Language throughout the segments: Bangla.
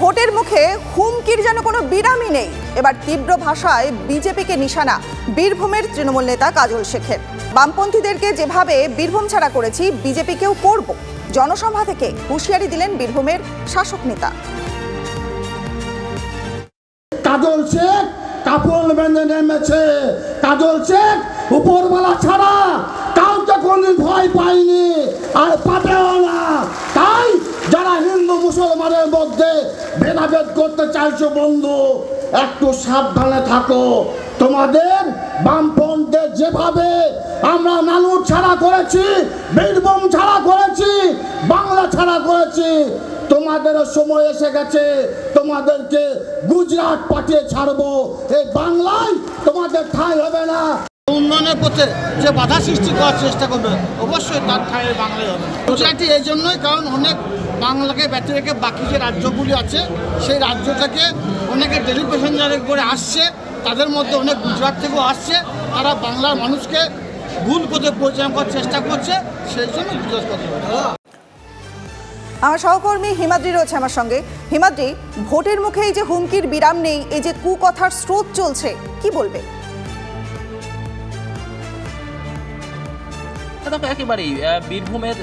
ভোটের মুখে হুমকির যেন কোনো বিরামই নেই। এবার তীব্র ভাষায় বিজেপিকে নিশানা বীরভূমের তৃণমূল নেতা কাজল শেখের। বামপন্থীদেরকে যেভাবে বীরভূম ছাড়া করেছি বিজেপিকেও করব, জনসভা থেকে হুঁশিয়ারি দিলেন বীরভূমের শাসক নেতা। কাজল শেখ কাপড় বেঁধে নেমেছে। কাজল শেখ উপরওয়ালা ছাড়া কাউকে কোনদিন ভয় পায়নি আর পাবেও না। তাই যারা হিন্দু মুসলমানের মধ্যে ভেদাভেদ করতে চাইছো বন্ধু, একটু সাবধানে থাকো। তোমাদের বামপন্থীদের যেভাবে আমরা নানুর ছাড়া করেছি, বীরভূম ছাড়া করেছি, বাংলা ছাড়া করেছি, তোমাদেরও সময় এসে গেছে। তোমাদেরকে গুজরাট পাঠিয়ে ছাড়বো। এই বাংলায় তোমাদের ঠাঁই হবে না। উন্নয়নের পথে যে বাধা সৃষ্টি করার চেষ্টা করবে অবশ্যই তার ঠাঁই বাংলায় হবে। গুজরাটি এই জন্যই, কারণ অনেক বাংলাকে ব্যতি রেখে বাকি যে রাজ্যগুলি আছে সেই রাজ্য থেকে অনেকে ডেলি প্যাসেঞ্জারে করে আসছে, তাদের মধ্যে অনেক গুজরাট থেকেও আসছে। তারা বাংলার মানুষকে ভুল পথে পরিচালনা করার চেষ্টা করছে, সেই জন্য গুজরাট কথা বলে। আমার সহকর্মী হিমাদ্রি রয়েছে আমার সঙ্গে। হিমাদ্রি, ভোটের মুখে এই যে হুমকির বিরাম নেই, এই যে কুকথার স্রোত চলছে, কি বলবে? একেবারেই বীরভূমের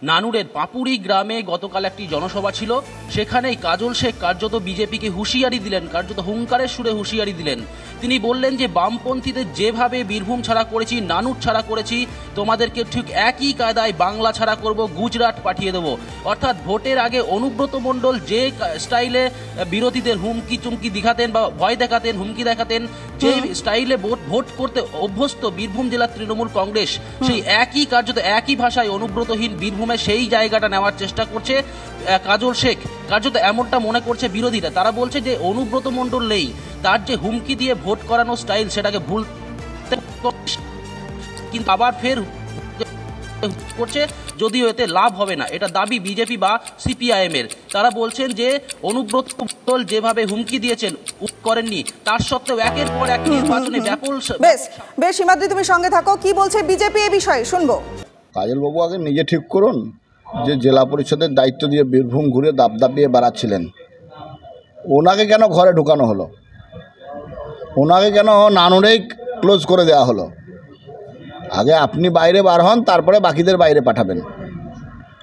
নানুরের পাপুরি গ্রামে গতকাল একটি জনসভা ছিল। সেখানেই কাজল শেখ কার্যত বিজেপিকে হুঁশিয়ারি দিলেন, কার্যত হুঙ্কারের সুরে হুঁশিয়ারি দিলেন। তিনি বললেন যে বামপন্থীদের যেভাবে বীরভূম ছাড়া করেছি, নানুর ছাড়া করেছি, তোমাদেরকে ঠিক একই কায়দায় বাংলা ছাড়া করব, গুজরাট পাঠিয়ে দেবো। অর্থাৎ ভোটের আগে অনুব্রত মণ্ডল যে স্টাইলে বিরোধীদের হুমকি চুমকি দেখাতেন বা ভয় দেখাতেন, হুমকি দেখাতেন, যে স্টাইলে ভোট করতে অভ্যস্ত বীরভূম জেলার তৃণমূল কংগ্রেস, সেই একই কার্যত একই ভাষায় অনুব্রতহীন বীরভূমে সেই জায়গাটা নেওয়ার চেষ্টা করছে কাজল শেখ। কার্যত এমনটা মনে করছে বিরোধীরা। তারা বলছে যে অনুব্রত মণ্ডল নেই, তার যে হুমকি দিয়ে ভোট করানো স্টাইল সেটাকে ভুল, কিন্তু আবার ফের করছে, যদিও এতে লাভ হবে না, এটা দাবি বিজেপি বা সিপিআইএম এর। তারা বলছেন যে অনুব্রত মণ্ডল যেভাবে হুমকি দিয়েছেন করেননি, তার সত্ত্বেও একের পর এক নির্বাচনে ব্যাপক। বেশ হিমাদ্রি, তুমি সঙ্গে থাকো। কি বলছে বিজেপি এ বিষয়ে শুনবো। কাজল বাবু আগে নিজে ঠিক করুন যে জেলা পরিষদের দায়িত্ব দিয়ে বীরভূম ঘুরে দাবদাবিয়ে বেড়াচ্ছিলেন, ওনাকে কেন ঘরে ঢুকানো হলো? ওনাকে কেন নানুরেই ক্লোজ করে দেওয়া হলো? আগে আপনি বাইরে বার হন, তারপরে বাকিদের বাইরে পাঠাবেন।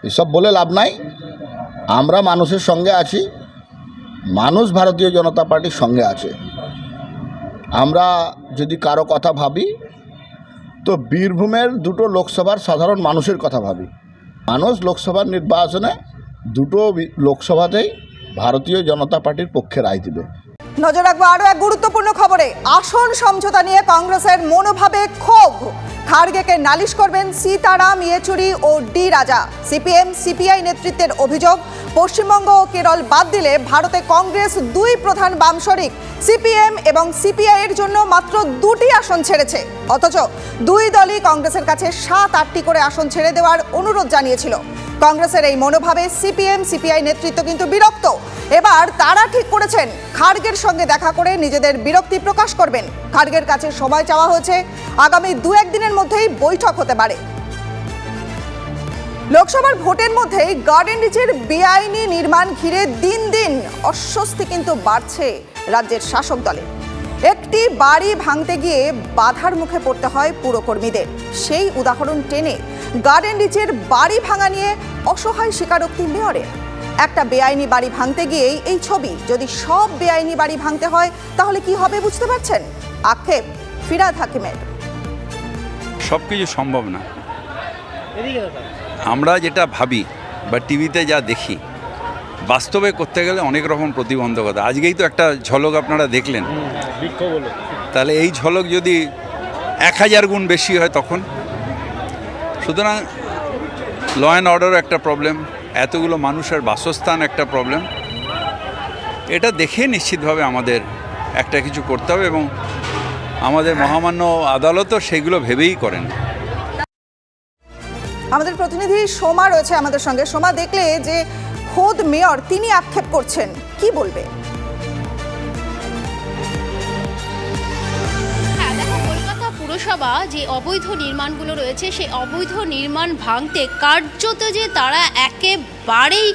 এসব বলে লাভ নাই। আমরা মানুষের সঙ্গে আছি, মানুষ ভারতীয় জনতা পার্টির সঙ্গে আছে। আমরা যদি কারো কথা ভাবি তো বীরভূমের দুটো লোকসভার সাধারণ মানুষের কথা ভাবি। মানুষ লোকসভার নির্বাচনে দুটো লোকসভাতেই ভারতীয় জনতা পার্টির পক্ষে রায় দিবে। নজর রাখবো আরো এক গুরুত্বপূর্ণ খবরে। আসন সমঝোতা নিয়ে কংগ্রেসের মনোভাবে ক্ষোভ। খার্গেকে নালিশ করবেন সীতারাম ইয়েচুরি ও ডি রাজা। সিপিএম সিপিআই নেতৃত্বের অভিযোগ, পশ্চিমবঙ্গ ও কেরল বাদ দিলে ভারতে কংগ্রেস দুই প্রধান বাম শরিক সিপিএম এবং সিপিআই এর জন্য মাত্র 2টি আসন ছেড়েছে। অথচ দুই দলই কংগ্রেসের কাছে 7-8টি করে আসন ছেড়ে দেওয়ার অনুরোধ জানিয়েছিল। কংগ্রেসের এই মনোভাবে সিপিএম সিপিআই নেতৃত্ব কিন্তু বিরক্ত। এবার তারা ঠিক করেছেন খার্গের সঙ্গে দেখা করে নিজেদের বিরক্তি প্রকাশ করবেন। খার্গের কাছে সময় চাওয়া হয়েছে, আগামী 2-1 দিনের মধ্যেই বৈঠক হতে পারে। লোকসভার ভোটের মধ্যেই গার্ডেন রিচের বেআইনি নির্মাণ ঘিরে দিন দিন অস্বস্তি কিন্তু বাড়ছে রাজ্যের শাসক দলের। একটি বাড়ি ভাঙতে গিয়ে বাধার মুখে পড়তে হয় পুরকর্মীদের। সেই উদাহরণ টেনে গার্ডেন রিচের বাড়ি ভাঙা নিয়ে অসহায় স্বীকারোক্তি মেয়রের। একটা বেআইনি বাড়ি ভাঙতে গিয়েই এই ছবি। যদি সব বেআইনি বাড়ি ভাঙতে হয় তাহলে কি হবে বুঝতে পারছেন? আক্ষেপ ফিরাদ হাকিমের। সবকিছু সম্ভব না। আমরা যেটা ভাবি বা টিভিতে যা দেখি, বাস্তবে করতে গেলে অনেক রকম প্রতিবন্ধকতা। আজকেই তো একটা ঝলক আপনারা দেখলেন, তাহলে এই ঝলক যদি 1000 গুণ বেশি হয় তখন। সুতরাং ল অ্যান্ড অর্ডার একটা প্রবলেম, এতগুলো মানুষের বাসস্থান একটা প্রবলেম। এটা দেখে নিশ্চিতভাবে আমাদের একটা কিছু করতে হবে এবং আমাদের মহামান্য আদালতও সেগুলো ভেবেই করেন। আমাদের প্রতিনিধি সোমা রয়েছে আমাদের সঙ্গে। সোমা, দেখলে যে খোদ মেয়র তিনি আক্ষেপ করছেন, কি বলবে? পৌরসভা যে অবৈধ নির্মাণগুলো রয়েছে সেই অবৈধ নির্মাণ ভাঙতে কার্যত যে তারা একেবারেই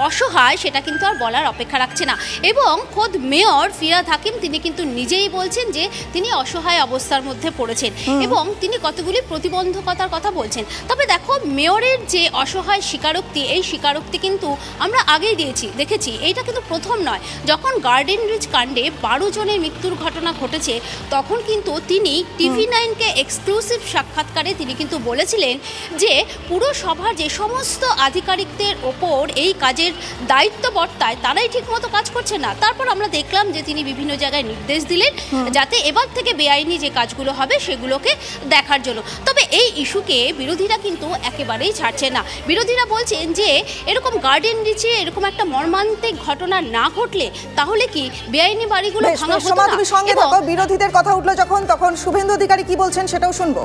অসহায় সেটা কিন্তু আর বলার অপেক্ষা রাখছে না। এবং খোদ মেয়র ফিরহাদ হাকিম তিনি কিন্তু নিজেই বলছেন যে তিনি অসহায় অবস্থার মধ্যে পড়েছেন এবং তিনি কতগুলি প্রতিবন্ধকতার কথা বলছেন। তবে দেখো, মেয়রের যে অসহায় স্বীকারোক্তি, এই স্বীকারোক্তি কিন্তু আমরা আগেই দেখেছি। এইটা কিন্তু প্রথম নয়। যখন গার্ডেন রিচ কাণ্ডে 12 জনের মৃত্যুর ঘটনা ঘটেছে, তখন কিন্তু তিনি TV9-কে এক্সক্লুসিভ সাক্ষাৎকারে তিনি কিন্তু বলেছিলেন যে পুরসভার যে সমস্ত আধিকারিকদের ওপর এই কাজের দায়িত্ব বর্তায় তারাই ঠিকমতো কাজ করছে না। তারপর আমরা দেখলাম যে তিনি বিভিন্ন জায়গায় নির্দেশ দিলেন যাতে এবার থেকে বেআইনি যে কাজগুলো হবে সেগুলোকে দেখার জন্য। তবে এই ইস্যুকে বিরোধীরা কিন্তু একেবারেই ছাড়ছে না। বিরোধীরা বলছেন যে এরকম গার্ডেন রিচে এরকম একটা মর্মান্তিক ঘটনা না ঘটলে তাহলে কি বেআইনি বাড়িগুলো ভাঙা হতো না? তুমি সঙ্গে থাকো, বিরোধীদের কথা উঠলো যখন, তখন শুভেন্দু অধিকারী কি বলছেন সেটাও শুনবো।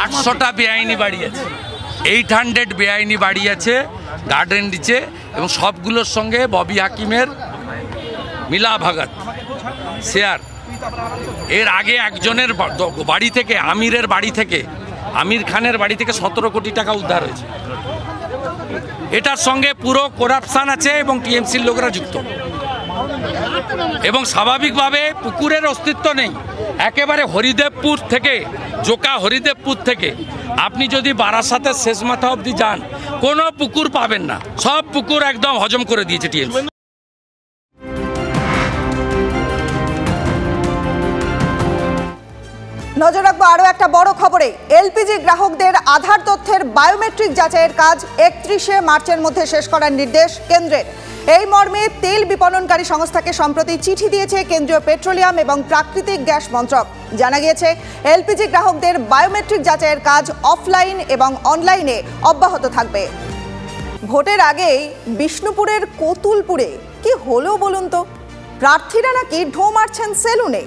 800টা বেআইনি বাড়ি আছে, 800 বেআইনি বাড়ি আছে গার্ডেন রিচে, এবং সবগুলোর সঙ্গে ববি হাকিমের মিলা ভাগাত শেয়ার। এর আগে একজনের বাড়ি থেকে, আমির খানের বাড়ি থেকে 17 কোটি টাকা উদ্ধার হয়েছে। এটার সঙ্গে পুরো করাপশন আছে এবং টিএমসির লোকেরা যুক্ত, এবং স্বাভাবিকভাবে পুকুরের অস্তিত্ব নেই। একেবারে হরিদেবপুর থেকে আপনি যদি বারাসাতের শেষ মাথা অবধি যান, কোনো পুকুর পাবেন না, সব পুকুর একদম হজম করে দিয়েছে টিএমসি। নজর রাখবো আরও একটা বড় খবরে। এলপিজি গ্রাহকদের আধার তথ্যের বায়োমেট্রিক যাচাইয়ের কাজ 31শে মার্চের মধ্যে শেষ করার নির্দেশ কেন্দ্রের। এই মর্মে তেল বিপণনকারী সংস্থাকে সম্প্রতি চিঠি দিয়েছে কেন্দ্রীয় পেট্রোলিয়াম এবং প্রাকৃতিক গ্যাস মন্ত্রক। জানা গিয়েছে, এলপিজি গ্রাহকদের বায়োমেট্রিক যাচাইয়ের কাজ অফলাইন এবং অনলাইনে অব্যাহত থাকবে। ভোটের আগেই বিষ্ণুপুরের কতুলপুরে কি হলো বলুন তো? প্রার্থীরা নাকি ঢো মারছেন সেলুনে।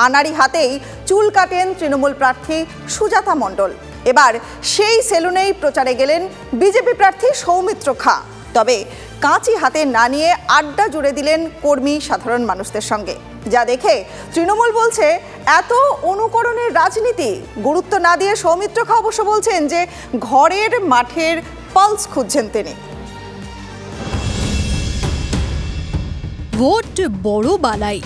আনাড়ি হাতেই চুল কাটেন তৃণমূল প্রার্থী সুজাতা মণ্ডল। এবার সেই সেলুনেই প্রচারে গেলেন বিজেপি প্রার্থী সৌমিত্র খাঁ। তবে কাঁচি হাতে না নিয়ে আড্ডা জুড়ে দিলেন কর্মী সাধারণ মানুষদের সঙ্গে। যা দেখে তৃণমূল বলছে এত অনুকরণের রাজনীতি। গুরুত্ব না দিয়ে সৌমিত্র খাঁ অবশ্য বলছেন যে ঘরের মাঠের পালস খুঁজছেন তিনি। ভোট বড় বালাই।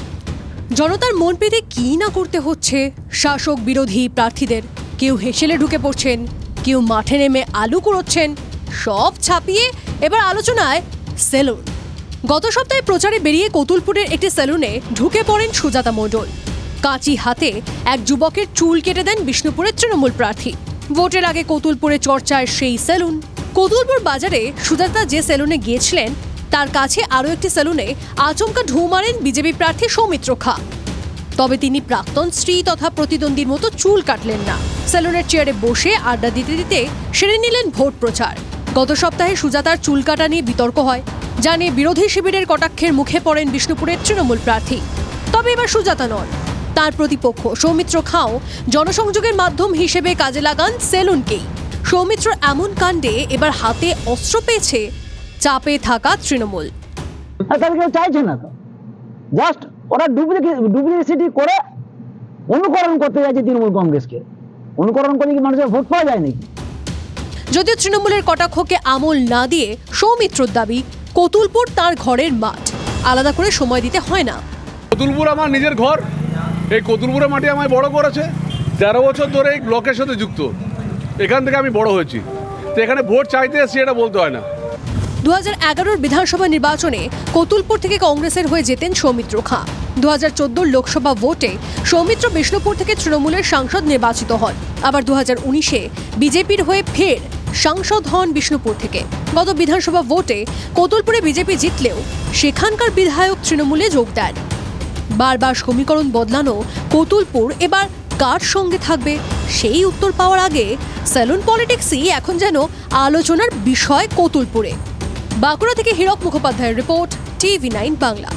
জনতার মন পেতে কি না করতে হচ্ছে শাসক বিরোধী প্রার্থীদের। কেউ হেসেলে ঢুকে পড়ছেন, কেউ মাঠে নেমে আলু কুড়োচ্ছেন। সব ছাপিয়ে এবার আলোচনায় সেলুন। গত সপ্তাহে প্রচারে বেরিয়ে কতুলপুরের একটি সেলুনে ঢুকে পড়েন সুজাতা মণ্ডল। কাঁচি হাতে এক যুবকের চুল কেটে দেন বিষ্ণুপুরের তৃণমূল প্রার্থী। ভোটের আগে কতুলপুরে চর্চায় সেই সেলুন। কতুলপুর বাজারে সুজাতা যে সেলুনে গিয়েছিলেন তার কাছে আরও একটি সেলুনে আচমকা ঢু মারেন বিজেপি প্রার্থী সৌমিত্র খাঁ। তবে তিনি প্রাক্তন স্ত্রী তথা প্রতিদ্বন্দ্বীর মতো চুল কাটলেন না। সেলুনের চেয়ারে বসে আড্ডা দিতে দিতে সেরে নিলেন ভোট প্রচার। গত সপ্তাহে সুজাতার চুল কাটা নিয়ে বিতর্ক হয়, যা নিয়ে বিরোধী শিবিরের কটাক্ষের মুখে পড়েন বিষ্ণুপুরের তৃণমূল প্রার্থী। তবে এবার সুজাতা নন, তার প্রতিপক্ষ সৌমিত্র খাঁও জনসংযোগের মাধ্যম হিসেবে কাজে লাগান সেলুনকেই। সৌমিত্র এমন কাণ্ডে এবার হাতে অস্ত্র পেয়েছে চাপে থাকা তৃণমূল। কেউ চাইছে না, তো জাস্ট ওরা ডুপ্লিসিটি করে অনুকরণ করতে যাচ্ছে তৃণমূল কংগ্রেসকে। অনুকরণ করে কি মানুষের ভোট পাওয়া যায় নাকি? যদিও তৃণমূলের কটাক্ষকে আমল না দিয়ে সৌমিত্রর দাবি কতুলপুর তার ঘরের মাঠ, আলাদা করে সময় দিতে হয় না। কতুলপুর আমার নিজের ঘর। এই কতুলপুরের মাটি আমায় বড় করেছে। 13 বছর ধরে এই ব্লকের সাথে যুক্ত, এখান থেকে আমি বড় হয়েছি। তো এখানে ভোট চাইতে এসেছি এটা বলতে হয় না। 2011 বিধানসভা নির্বাচনে কতুলপুর থেকে কংগ্রেসের হয়ে যেতেন সৌমিত্র খাঁ। 2014 লোকসভা ভোটে সৌমিত্র বিষ্ণুপুর থেকে তৃণমূলের সাংসদ নির্বাচিত হন। আবার 2019-এ বিজেপির হয়ে ফের সাংসদ হন বিষ্ণুপুর থেকে। গত বিধানসভা ভোটে কতুলপুরে বিজেপি জিতলেও সেখানকার বিধায়ক তৃণমূলে যোগ দেন। বারবার সমীকরণ বদলানো কতুলপুর এবার কার সঙ্গে থাকবে সেই উত্তর পাওয়ার আগে সেলুন পলিটিক্সই এখন যেন আলোচনার বিষয় কতুলপুরে। বাঁকুড়া থেকে হীরক মুখোপাধ্যায়ের রিপোর্ট, TV9 বাংলা।